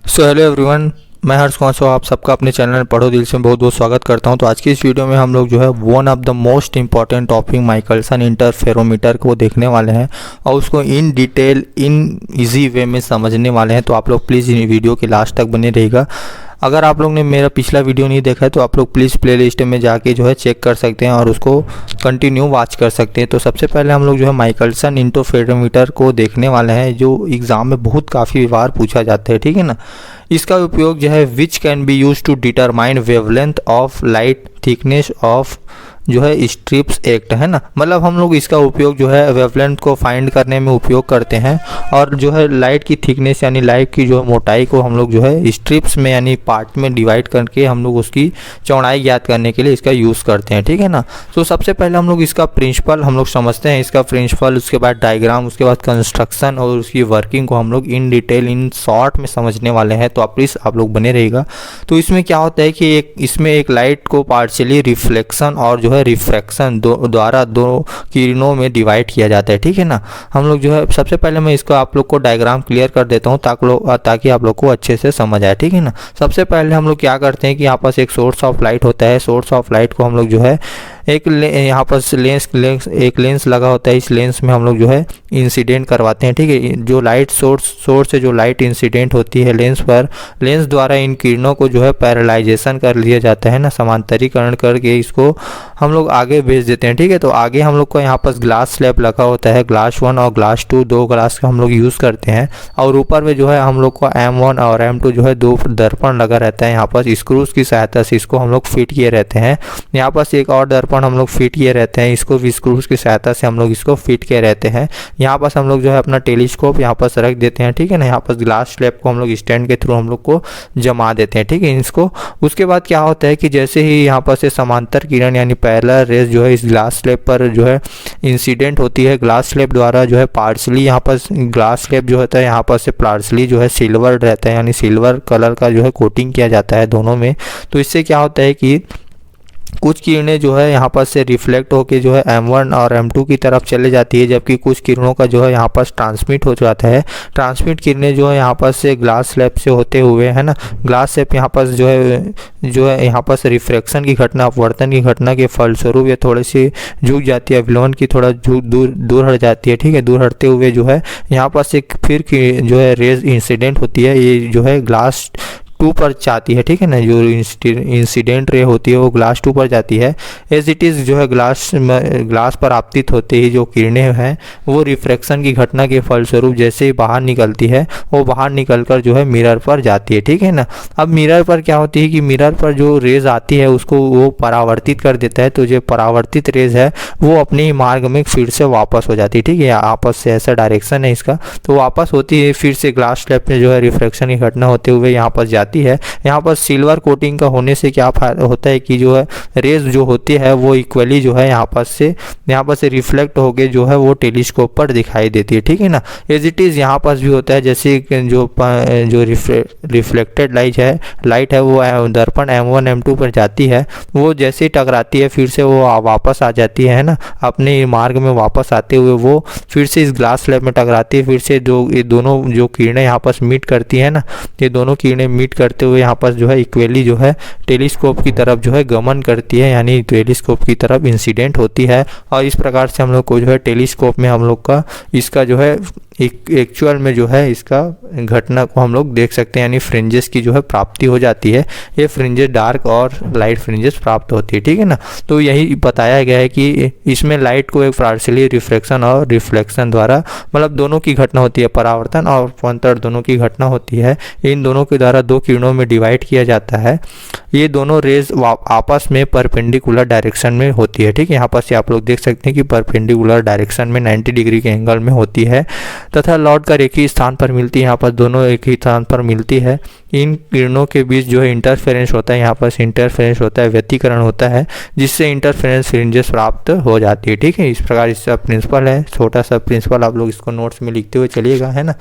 Hello everyone, मैं हर्ष कौशल आप सबका अपने चैनल पढ़ो दिल से बहुत बहुत स्वागत करता हूं। तो आज की इस वीडियो में हम लोग जो है one of the most important topic Michelson interferometer को देखने वाले हैं और उसको in detail in easy way में समझने वाले हैं। तो आप लोग प्लीज़ इन वीडियो के लास्ट तक बने रहिएगा। अगर आप लोग ने मेरा पिछला वीडियो नहीं देखा है तो आप लोग प्लीज़ प्लेलिस्ट में जाके जो है चेक कर सकते हैं और उसको कंटिन्यू वॉच कर सकते हैं। तो सबसे पहले हम लोग जो है माइकलसन इंटरफेरोमीटर को देखने वाले हैं, जो एग्ज़ाम में बहुत काफ़ी बार पूछा जाता है, ठीक है ना। इसका उपयोग जो है which can be use to determine wavelength of light thickness of जो है स्ट्रिप्स एक्ट, है ना। मतलब हम लोग इसका उपयोग जो है वेवलेंथ को फाइंड करने में उपयोग करते हैं और जो है लाइट की थिकनेस यानी लाइट की जो मोटाई को हम लोग जो है स्ट्रिप्स में यानी पार्ट में डिवाइड करके हम लोग उसकी चौड़ाई ज्ञात करने के लिए इसका यूज़ करते हैं, ठीक है ना। तो सबसे पहले हम लोग इसका प्रिंसिपल हम लोग समझते हैं, इसका प्रिंसिपल, उसके बाद डायग्राम, उसके बाद कंस्ट्रक्शन और उसकी वर्किंग को हम लोग इन डिटेल इन शॉर्ट में समझने वाले हैं। तो प्लीज़ आप लोग बने रहिएगा। तो इसमें क्या होता है कि इसमें एक लाइट को पार्शियली रिफ्लेक्शन और जो है रिफ्रैक्शन द्वारा दो किरणों में डिवाइड किया जाता है, ठीक है ना। हम लोग जो है सबसे पहले मैं इसको आप लोग को डायग्राम क्लियर कर देता हूँ ताकि आप लोग को अच्छे से समझ आए, ठीक है ना। सबसे पहले हम लोग क्या करते हैं कि यहाँ पास एक सोर्स ऑफ लाइट होता है। सोर्स ऑफ लाइट को हम लोग जो है यहाँ पर एक लेंस लगा होता है। इस लेंस में हम लोग जो है इंसिडेंट करवाते हैं, ठीक है। जो लाइट सोर्स से जो लाइट इंसिडेंट होती है लेंस पर, लेंस द्वारा इन किरणों को जो है पैरेलाइजेशन कर लिया जाता है ना, समांतरीकरण करके इसको हम लोग आगे भेज देते हैं, ठीक है। तो आगे हम लोग को यहाँ पर ग्लास स्लैब लगा होता है, ग्लास 1 और ग्लास 2, दो ग्लास का हम लोग यूज़ करते हैं। और ऊपर में जो है हम लोग को M1 और M2 जो है दो दर्पण लगा रहता है। यहाँ पर स्क्रूज की सहायता से इसको हम लोग फिट किए रहते हैं। यहाँ पर एक और दर्पण हम लोग फिट किए रहते हैं, इसको भी स्क्रूज की सहायता से हम लोग इसको फिट किए रहते हैं। यहाँ पर हम लोग जो है अपना टेलीस्कोप यहाँ पर रख देते हैं, ठीक है ना। यहाँ पर ग्लास स्लैब को हम लोग स्टैंड के थ्रू हम लोग को जमा देते हैं, ठीक है इसको। उसके बाद क्या होता है कि जैसे ही यहाँ पर से समांतर किरण यानी पैरेलल रेज जो है इस ग्लास स्लैब पर जो है इंसिडेंट होती है, ग्लास स्लैब द्वारा जो है पार्शली यहाँ पर ग्लास स्लैब जो होता है यहाँ पर से पार्शली जो है सिल्वर रहता है, यानी सिल्वर कलर का जो है कोटिंग किया जाता है दोनों में। तो इससे क्या होता है कि कुछ किरणें जो है यहाँ पर से रिफ्लेक्ट होके जो है M1 और M2 की तरफ चले जाती है, जबकि कुछ किरणों का जो है यहाँ पर ट्रांसमिट हो जाता है। ट्रांसमिट किरणें जो है यहाँ पर से ग्लास स्लैब से होते हुए, है ना, ग्लास स्लैब यहाँ पर जो है यहाँ पर से रिफ्रैक्शन की घटना, अपवर्तन की घटना के फलस्वरूप ये थोड़ी सी झुक जाती है, विलोन की थोड़ा दूर हट जाती है, ठीक है। दूर हटते हुए जो है यहाँ पर से फिर जो है रेज इंसिडेंट होती है, ये जो है ग्लास 2 पर जाती है, ठीक है ना। जो इंसिडेंट रे होती है वो ग्लास 2 पर जाती है। एज इट इज़ जो है ग्लास पर आपतित होते ही जो किरणें हैं वो रिफ्रैक्शन की घटना के फलस्वरूप जैसे ही बाहर निकलती है वो बाहर निकलकर जो है मिरर पर जाती है, ठीक है ना। अब मिरर पर क्या होती है कि मिरर पर जो रेज आती है उसको वो परावर्तित कर देता है। तो जो परावर्तित रेज है वो अपने मार्ग में फिर से वापस हो जाती है, ठीक है। आपस से ऐसा डायरेक्शन है इसका, तो वापस होती है फिर से ग्लास स्लैब में जो है रिफ्रैक्शन की घटना होते हुए यहाँ पर जाती है। यहाँ पर सिल्वर कोटिंग का होने से क्या होता है कि जो है रेज जो होती है वो इक्वली जो है यहाँ पर से रिफ्लेक्ट होके जो है वो टेलीस्कोप पर दिखाई देती है, ठीक है ना। एज इट इज़ यहाँ पर भी होता है, जैसे जो रिफ्लेक्टेड लाइट है वो दर्पण M1 M2 पर जाती है, वो जैसे ही टकराती है फिर से वो वापस आ जाती है ना, अपने मार्ग में वापस आते हुए वो फिर से इस ग्लास स्लैब में टकराती है। फिर से ये दोनों जो किरणें यहाँ पर मीट करती है ना, ये दोनों किरणें मीट करते हुए यहाँ पर जो है इक्वली जो है टेलीस्कोप की तरफ जो है गमन करती है, यानी टेलीस्कोप की तरफ इंसिडेंट होती है। और इस प्रकार से हम लोग को जो है टेलीस्कोप में हम लोग का इसका जो है एक्चुअल में जो है इसका घटना को हम लोग देख सकते हैं, यानी फ्रिंजेस की जो है प्राप्ति हो जाती है। ये फ्रिंजेस डार्क और लाइट फ्रिंजेस प्राप्त होती है, ठीक है ना। तो यही बताया गया है कि इसमें लाइट को एक पार्शियली रिफ्रैक्शन और रिफ्लेक्शन द्वारा, मतलब दोनों की घटना होती है, परावर्तन और अपवर्तन दोनों की घटना होती है। इन दोनों के द्वारा दो किरणों में डिवाइड किया जाता है। ये दोनों रेज आपस में परपेंडिकुलर डायरेक्शन में होती है, ठीक है। यहाँ पर से आप लोग देख सकते हैं कि परपेंडिकुलर डायरेक्शन में 90 डिग्री के एंगल में होती है तथा लौट कर एक ही स्थान पर मिलती है। यहाँ पर दोनों एक ही स्थान पर मिलती है। इन किरणों के बीच जो है इंटरफेरेंस होता है, यहाँ पर इंटरफेरेंस होता है, व्यतिकरण होता है, जिससे इंटरफेरेंस फ्रिंजेस प्राप्त हो जाती है, ठीक है। इस प्रकार इसका प्रिंसिपल है, छोटा सा प्रिंसिपल आप लोग इसको नोट्स में लिखते हुए चलिएगा, है ना।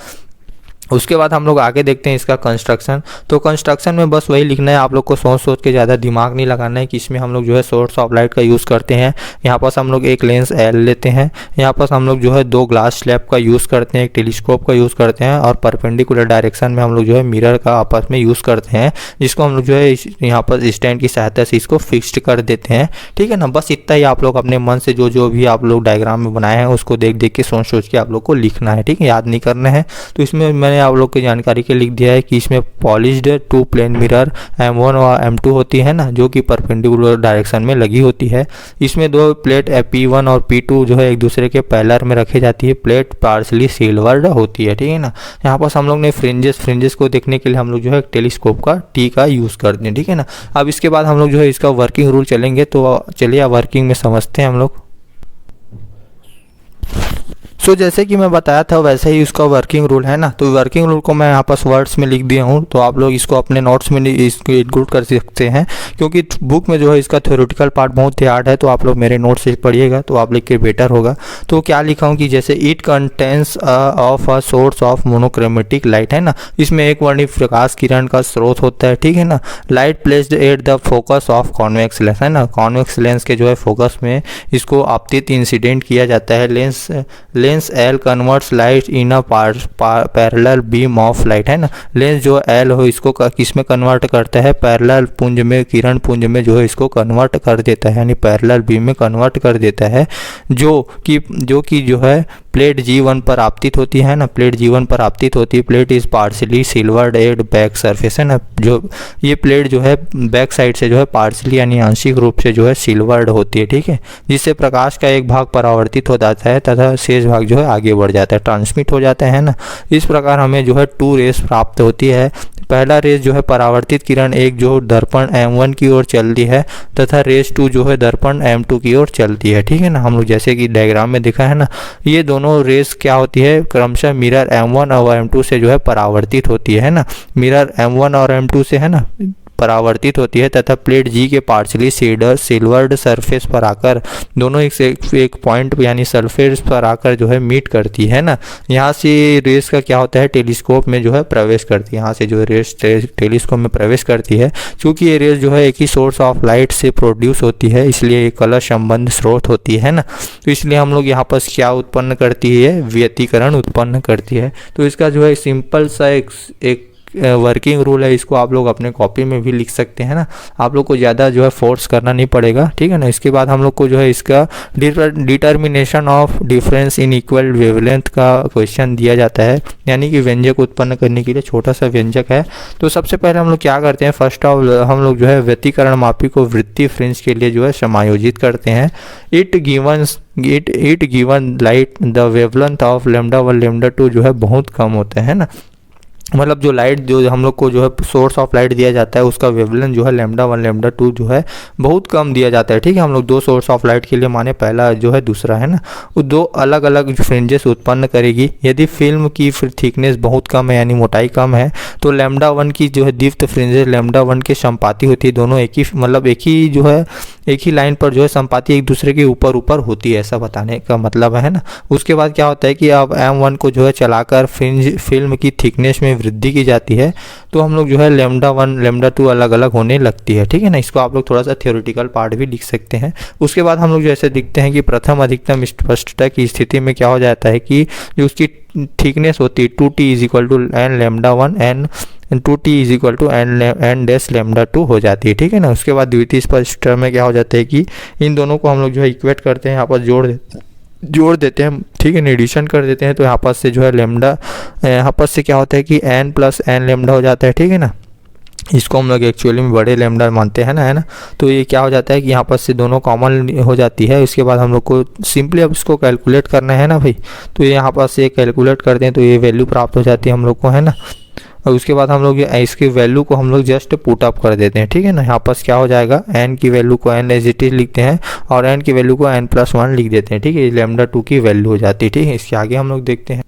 उसके बाद हम लोग आगे देखते हैं इसका कंस्ट्रक्शन। तो कंस्ट्रक्शन में बस वही लिखना है, आप लोग को सोच सोच के ज़्यादा दिमाग नहीं लगाना है कि इसमें हम लोग जो है सोर्स ऑफ लाइट का यूज़ करते हैं। यहाँ पास हम लोग एक लेंस एल लेते हैं, यहाँ पास हम लोग जो है 2 ग्लास स्लैब का यूज़ करते हैं, एक टेलीस्कोप का यूज़ करते हैं, और परपेंडिकुलर डायरेक्शन में हम लोग जो है मिरर का आपस में यूज़ करते हैं, जिसको हम लोग जो है यहाँ पर स्टैंड की सहायता से इसको फिक्स्ड कर देते हैं। ठीक है ना, बस इतना ही आप लोग अपने मन से जो भी आप लोग डायग्राम में बनाए हैं उसको देख देख के सोच सोच के आप लोग को लिखना है। ठीक है, याद नहीं करना है। तो इसमें मैंने आप लोग की जानकारी के लिख दिया है कि इसमें पॉलिश्ड 2 प्लेन मिरर M1 और M2 होती है ना, जो कि परपेंडिकुलर डायरेक्शन में लगी होती है। इसमें 2 प्लेट P1 और P2 जो है एक दूसरे के पैरेलल में रखी जाती है। प्लेट पार्शली सिल्वर्ड होती है। ठीक है ना, यहाँ पर हम लोग ने फ्रिंजेस को देखने के लिए हम लोग जो है टेलीस्कोप का T का यूज़ करते हैं। ठीक है ना, अब इसके बाद हम लोग जो है इसका वर्किंग रूल चलेंगे, तो चलिए वर्किंग में समझते हैं हम लोग। जैसे कि मैं बताया था वैसे ही उसका वर्किंग रूल है ना। तो वर्किंग रूल को मैं यहाँ पर वर्ड्स में लिख दिया हूँ, तो आप लोग इसको अपने नोट्स में इसको इंक्लूड कर सकते हैं, क्योंकि बुक में जो है इसका थ्योरेटिकल पार्ट बहुत ही हार्ड है। तो आप लोग मेरे नोट से पढ़िएगा तो आप लिख के बेटर होगा। तो क्या लिखा हूँ कि जैसे it contains of a source of monochromatic light है ना, इसमें एक वर्णीय प्रकाश किरण का स्रोत होता है। ठीक है ना, light placed at the focus of convex lens है ना, कॉन्वेक्स लेंस के जो है फोकस में इसको आपतित इंसिडेंट किया जाता है। Lens L converts light in a parallel beam of light है ना, लेंस जो L हो इसको किस में कन्वर्ट करता है, पैरेलल पुंज में, किरण पुंज में जो है इसको कन्वर्ट कर देता है, यानी पैरेलल बीम में कन्वर्ट कर देता है, जो कि जो है प्लेट G1 पर आपतित होती है ना, प्लेट G1 पर आपतित होती है। Plate is partially silvered at back surface है ना, जो ये प्लेट जो है बैक साइड से जो है पार्शली यानी आंशिक रूप से जो है सिल्वर्ड होती है। ठीक है, जिससे प्रकाश का एक भाग परावर्तित हो जाता है तथा शेष भाग जो है आगे बढ़ जाता है, ट्रांसमिट हो जाता है ना। इस प्रकार हमें जो है 2 रेस प्राप्त होती है। पहला रेस जो है परावर्तित किरण एक जो दर्पण M1 की ओर चलती है तथा रेस 2 जो है दर्पण M2 की ओर चलती है। ठीक है ना, हम लोग जैसे कि डायग्राम में दिखा है ना, ये दोनों रेस क्या होती है, क्रमशः मिरर M1 और M2 से जो है परावर्तित होती है ना, मिरर M1 और M2 से है ना परावर्तित होती है तथा प्लेट G के पार्शली सिल्वर्ड सरफेस पर आकर दोनों एक पॉइंट यानी सरफेस पर आकर जो है मीट करती है ना। यहाँ से रेस का क्या होता है, टेलीस्कोप में जो है प्रवेश करती है। यहाँ से जो रेस टेलीस्कोप में प्रवेश करती है, क्योंकि ये रेस जो है एक ही सोर्स ऑफ लाइट से प्रोड्यूस होती है, इसलिए एक कलर संबंध स्रोत होती है ना। तो इसलिए हम लोग यहाँ पर क्या उत्पन्न करती है, व्यतिकरण उत्पन्न करती है। तो इसका जो है सिंपल सा एक वर्किंग रूल है, इसको आप लोग अपने कॉपी में भी लिख सकते हैं ना, आप लोग को ज़्यादा जो है फोर्स करना नहीं पड़ेगा। ठीक है ना, इसके बाद हम लोग को जो है इसका determination of difference in equal wavelength का क्वेश्चन दिया जाता है, यानी कि व्यंजक उत्पन्न करने के लिए छोटा सा व्यंजक है। तो सबसे पहले हम लोग क्या करते हैं, फर्स्ट ऑफ हम लोग जो है व्यतिकरण मापी को वृत्तीय फ्रिंज के लिए जो है समायोजित करते हैं। It given light the wavelength of λ1 λ2 जो है बहुत कम होता है ना, मतलब जो लाइट जो हम लोग को जो है सोर्स ऑफ लाइट दिया जाता है उसका वेवलेंथ जो है λ1 λ2 जो है बहुत कम दिया जाता है। ठीक है, हम लोग 2 सोर्स ऑफ लाइट के लिए माने पहला जो है दूसरा है ना, वो 2 अलग अलग फ्रिंजेस उत्पन्न करेगी। यदि फिल्म की थिकनेस बहुत कम है यानी मोटाई कम है तो λ1 की जो है दीप्त फ्रिंजेस λ1 के संपाती होती है, दोनों एक ही जो है एक ही लाइन पर जो है संपाती एक दूसरे के ऊपर होती है, ऐसा बताने का मतलब है ना। उसके बाद क्या होता है कि अब M1 को जो है चलाकर फिल्म की थिकनेस में वृद्धि की जाती है, तो हम लोग जो है λ1 λ2 अलग अलग होने लगती है। ठीक है ना, इसको आप लोग थोड़ा सा थ्योरेटिकल पार्ट भी लिख सकते हैं। उसके बाद हम लोग जैसे दिखते हैं कि प्रथम अधिकतम स्पष्टता की स्थिति में क्या हो जाता है कि जो उसकी थिकनेस होती है 2t = n λ1 n 2t = n dash λ2 हो जाती है। ठीक है ना, उसके बाद द्वितीय स्पष्टता में क्या हो जाता है कि इन दोनों को हम लोग जो है इक्वेट करते हैं, यहाँ पर जोड़ देते हैं। ठीक है, एडिशन कर देते हैं, तो यहाँ पर से जो है लैम्डा, यहाँ पर से क्या होता है कि n + n λ हो जाता है। ठीक है ना, इसको हम लोग एक्चुअली में बड़े लैम्डा मानते हैं ना, है ना। तो ये क्या हो जाता है कि यहाँ पर से दोनों कॉमन हो जाती है। उसके बाद हम लोग को सिंपली अब इसको कैलकुलेट करना है ना भाई, तो ये यहाँ पर से कैलकुलेट करते हैं तो ये वैल्यू प्राप्त हो जाती है हम लोग को, है ना। और उसके बाद हम लोग इसकी वैल्यू को हम लोग जस्ट पुट अप कर देते हैं। ठीक है ना, यहाँ पर क्या हो जाएगा, n की वैल्यू को n एज इट इज लिखते हैं और n की वैल्यू को n + 1 लिख देते हैं। ठीक है, λ2 की वैल्यू हो जाती है। ठीक है, इसके आगे हम लोग देखते हैं।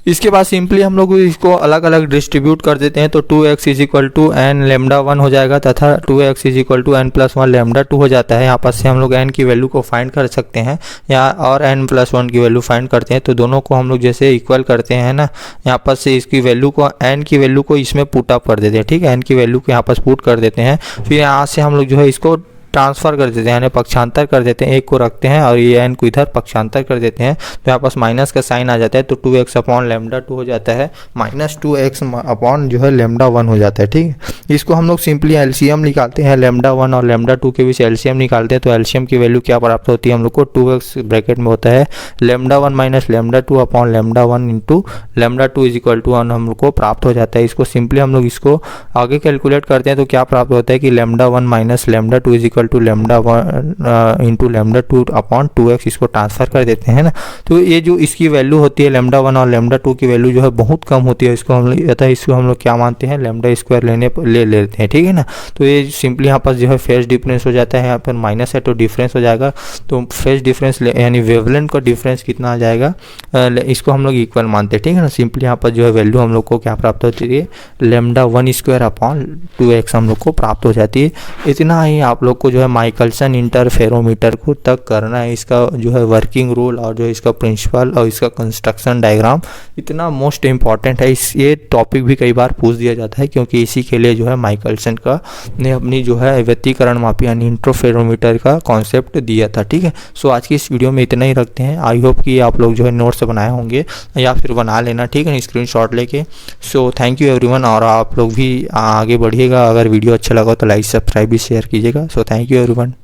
इसके बाद सिंपली हम लोग इसको अलग अलग डिस्ट्रीब्यूट कर देते हैं, तो 2x is equal to n lambda 1 हो जाएगा तथा 2x is equal to n plus 1 lambda 2 हो जाता है। यहाँ पर से हम लोग n की वैल्यू को फाइंड कर सकते हैं या और n प्लस 1 की वैल्यू फाइंड करते हैं, तो दोनों को हम लोग जैसे इक्वल करते हैं ना, यहाँ पर से इसकी वैल्यू को n की वैल्यू को इसमें पुट अप कर देते हैं, ठीक है, n की वैल्यू को यहाँ पर पुट कर देते हैं। फिर यहाँ से हम लोग जो है इसको ट्रांसफ़र कर देते हैं, यानी पक्षांतर कर देते हैं, एक को रखते हैं और ये n को इधर पक्षांतर कर देते हैं, तो यहाँ पास माइनस का साइन आ जाता है, तो 2x अपॉन लेमडा 2 हो जाता है, माइनस 2x अपॉन जो है लेमडा 1 हो जाता है, ठीक है। इसको हम लोग सिंपली एलसीएम निकालते हैं, लेमडा 1 और लेमडा 2 के बीच एलसीएम निकालते हैं, तो एलसीएम की वैल्यू क्या प्राप्त होती है हम लोग को, 2x ब्रैकेट में होता है lambda 1 minus lambda 2 upon lambda 1 into lambda 2 is equal to 1 हम लोग को प्राप्त हो जाता है। इसको सिंपली हम लोग इसको आगे कैलकुलेट करते हैं, तो क्या प्राप्त होता है कि lambda 1 minus lambda 2 is equal to lambda 1 into lambda 2 upon 2x, इसको ट्रांसफर कर देते हैं ना, तो ये जो इसकी वैल्यू होती है लेमडा 1 और लेमडा 2 की वैल्यू जो है बहुत कम होती है, इसको हम लोग क्या मानते हैं, लेमडा स्क्वायर ले लेते हैं, ठीक है ना। तो ये सिंपली यहाँ पर जो है फेज डिफरेंस हो जाता है, यहाँ पर माइनस है तो डिफरेंस हो जाएगा, तो फेज डिफरेंस यानी वेवलेंथ का डिफरेंस कितना आ जाएगा, इसको हम लोग इक्वल मानते हैं, ठीक है ना। सिंपली यहाँ पर जो है वैल्यू हम लोग को क्या प्राप्त होती है, लेमडा 1 स्क्वायर अपॉन 2x हम लोग को प्राप्त हो जाती है। इतना ही आप लोग को जो है माइकलसन इंटरफेरोमीटर को तक करना है, इसका जो है वर्किंग रूल और जो इसका प्रिंसिपल और इसका कंस्ट्रक्शन डायग्राम इतना मोस्ट इंपॉर्टेंट है। ये टॉपिक भी कई बार पूछ दिया जाता है, क्योंकि इसी के लिए जो है माइकलसन का ने अपनी जो है व्यतिकरण मापी यानी इंटरफेरोमीटर का कॉन्सेप्ट दिया था, ठीक है। सो आज की इस वीडियो में इतना ही रखते हैं। आई होप कि आप लोग जो है नोट्स बनाए होंगे या फिर बना लेना, ठीक है, स्क्रीनशॉट लेके। सो थैंक यू एवरीवन, और आप लोग भी आगे बढ़िएगा। अगर वीडियो अच्छा लगा तो लाइक सब्सक्राइब भी शेयर कीजिएगा। So thank you everyone.